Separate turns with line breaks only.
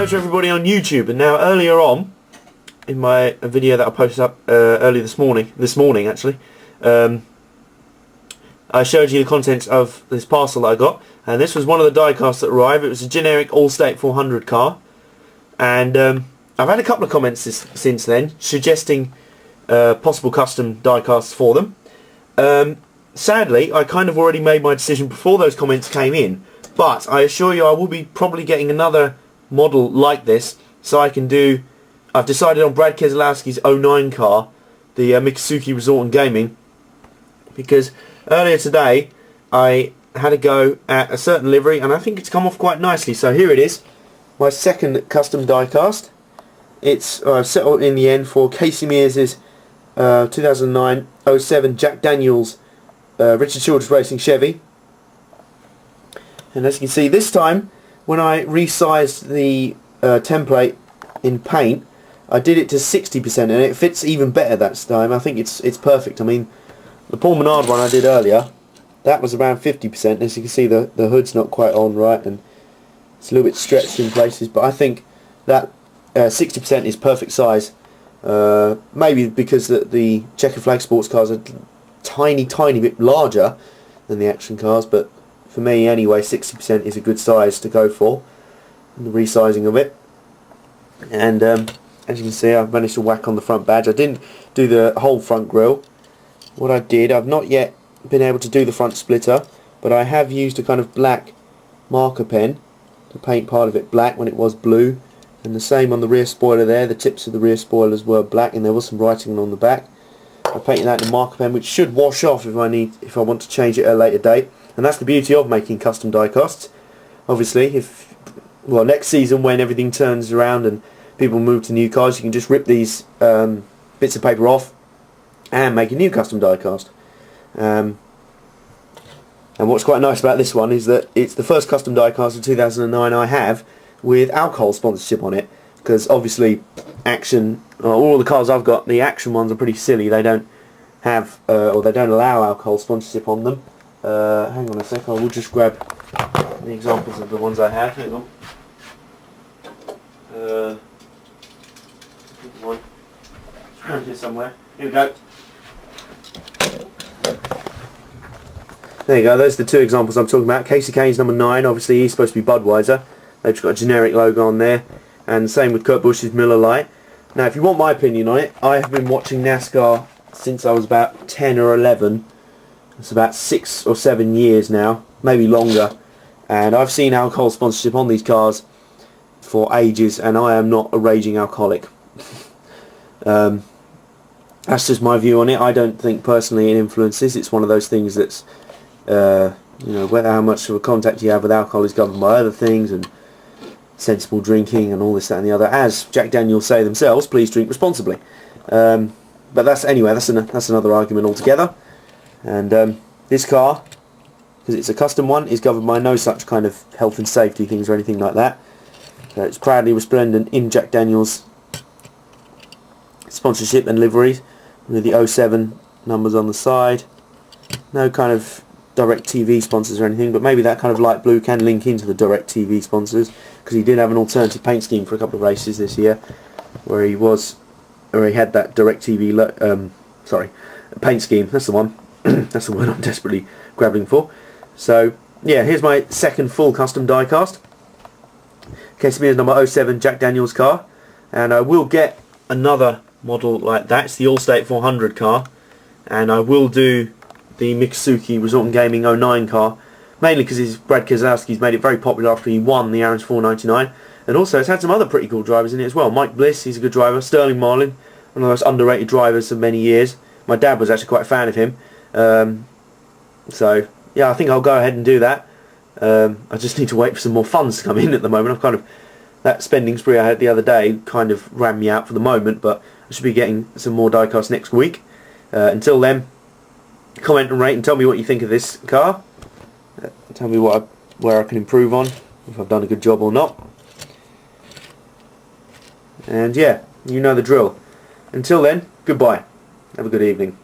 to everybody on YouTube. And now earlier on, in my video that I posted up earlier this morning actually, I showed you the contents of this parcel that I got, and this was one of the diecasts that arrived. It was a generic Allstate 400 car, and I've had a couple of comments since then suggesting possible custom diecasts for them. Sadly, I kind of already made my decision before those comments came in, but I assure you I will be probably getting another model like this, so I can do... I've decided on Brad Keselowski's 09 car, the Kesalowski Resort and Gaming, because earlier today I had a go at a certain livery and I think it's come off quite nicely. So here it is, my second custom diecast. It's settled in the end for Mears' 2009 07 Jack Daniels Richard Childress Racing Chevy. And as you can see, this time when I resized the template in paint, I did it to 60% and it fits even better that time. I think it's perfect. I mean, the Paul Menard one I did earlier, that was around 50%. As you can see, the hood's not quite on right and it's a little bit stretched in places, but I think that 60% is perfect size. Maybe because the checker flag sports cars are tiny bit larger than the action cars, but for me anyway, 60% is a good size to go for in the resizing of it. And as you can see, I've managed to whack on the front badge. I didn't do the whole front grille. What I did, I've not yet been able to do the front splitter, but I have used a kind of black marker pen to paint part of it black when it was blue, and the same on the rear spoiler there. The tips of the rear spoilers were black and there was some writing on the back. I painted that in a marker pen, which should wash off if I want to change it at a later date. And that's the beauty of making custom diecasts. Obviously, next season when everything turns around and people move to new cars, you can just rip these bits of paper off and make a new custom diecast. And what's quite nice about this one is that it's the first custom diecast of 2009 I have with alcohol sponsorship on it, because obviously action, all the cars I've got, the action ones are pretty silly. They don't have or they don't allow alcohol sponsorship on them. Hang on a sec, I will just grab the examples of the ones I have. Hang on. One around here somewhere. Here we go. There you go, those are the two examples I'm talking about. Casey Kane's number 9, obviously he's supposed to be Budweiser. They've just got a generic logo on there. And same with Kurt Busch's Miller Lite. Now if you want my opinion on it, I have been watching NASCAR since I was about 10 or 11. It's about 6 or 7 years now, maybe longer. And I've seen alcohol sponsorship on these cars for ages, and I am not a raging alcoholic. That's just my view on it. I don't think personally it influences. It's one of those things that's, whether how much of a contact you have with alcohol is governed by other things, and sensible drinking and all this, that and the other. As Jack Daniels say themselves, please drink responsibly. But that's another argument altogether. And this car, because it's a custom one, is governed by no such kind of health and safety things or anything like that. So it's proudly resplendent in Jack Daniels sponsorship and livery, with the 07 numbers on the side. No kind of direct TV sponsors or anything, but maybe that kind of light blue can link into the direct TV sponsors, because he did have an alternative paint scheme for a couple of races this year where he had that direct TV paint scheme. That's the one. That's the word I'm desperately grabbing for. So yeah, here's my second full custom diecast. Mears number 07 Jack Daniels car, and I will get another model like that. It's the Allstate 400 car, and I will do the Kesalowski Resort and Gaming 09 car, mainly because Brad Keselowski's made it very popular after he won the Aaron's 499, and also it's had some other pretty cool drivers in it as well. Mike Bliss, he's a good driver. Sterling Marlin, one of those underrated drivers of many years. My dad was actually quite a fan of him. So yeah, I think I'll go ahead and do that. I just need to wait for some more funds to come in at the moment. That spending spree I had the other day kind of ran me out for the moment, but I should be getting some more diecasts next week. Until then, comment and rate and tell me what you think of this car. Tell me where I can improve on, if I've done a good job or not. And yeah, you know the drill. Until then, goodbye. Have a good evening.